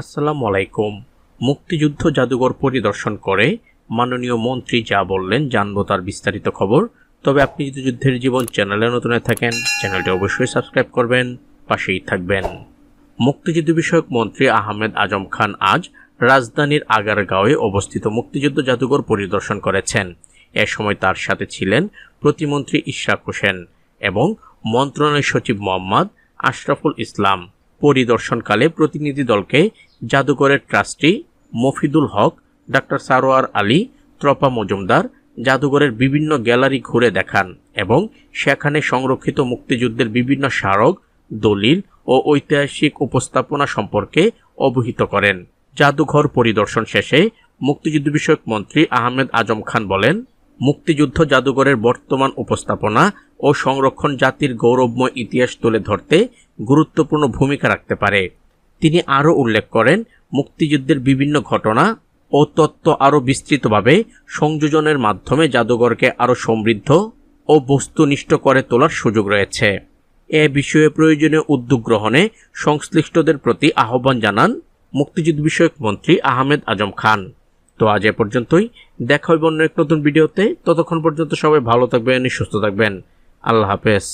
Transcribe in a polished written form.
আসসালামু আলাইকুম। মুক্তিযুদ্ধ জাদুঘর পরিদর্শন করে মাননীয় মন্ত্রী যা বললেন জানবো তার বিস্তারিত খবর। তবে আপনি যদি যুদ্ধের জীবন চ্যানেলে নতুন হয়ে থাকেন, চ্যানেলটি অবশ্যই সাবস্ক্রাইব করবেন, পাশেই থাকবেন। মুক্তিযুদ্ধ বিষয়ক মন্ত্রী আহমেদ আজম খান আজ রাজধানীর আগারগাঁওয়ে অবস্থিত মুক্তিযুদ্ধ জাদুঘর পরিদর্শন করেছেন। এ সময় তার সাথে ছিলেন প্রতিমন্ত্রী ইশরাক হোসেন এবং মন্ত্রণালয় সচিব মোহাম্মদ আশরাফুল ইসলাম। পরিদর্শনকালে প্রতিনিধি দলকে জাদুঘরের ট্রাস্টি মফিদুল হক, ডাক্তার সারোয়ার আলী, ত্রপা মজুমদার জাদুঘরের বিভিন্ন গ্যালারি ঘুরে দেখান এবং সেখানে সংরক্ষিত মুক্তিযুদ্ধের বিভিন্ন স্মারক, দলিল ও ঐতিহাসিক উপস্থাপনা সম্পর্কে অবহিত করেন। জাদুঘর পরিদর্শন শেষে মুক্তিযুদ্ধ বিষয়ক মন্ত্রী আহমেদ আজম খান বলেন, মুক্তিযুদ্ধ জাদুঘরের বর্তমান উপস্থাপনা ও সংরক্ষণ জাতির গৌরবময় ইতিহাস তুলে ধরতে গুরুত্বপূর্ণ ভূমিকা রাখতে পারে। তিনি আরও উল্লেখ করেন, মুক্তিযুদ্ধের বিভিন্ন ঘটনা ও তত্ত্ব আরও বিস্তৃতভাবে সংযোজনের মাধ্যমে জাদুঘরকে আরও সমৃদ্ধ ও বস্তুনিষ্ঠ করে তোলার সুযোগ রয়েছে। এ বিষয়ে প্রয়োজনীয় উদ্যোগ গ্রহণে সংশ্লিষ্টদের প্রতি আহ্বান জানান মুক্তিযুদ্ধ বিষয়ক মন্ত্রী আহমেদ আজম খান। তো আজ এ পর্যন্তই, দেখা হবে অন্য এক নতুন ভিডিওতে। ততক্ষণ পর্যন্ত সবাই ভালো থাকবেন, সুস্থ থাকবেন। আল্লাহ হাফেজ।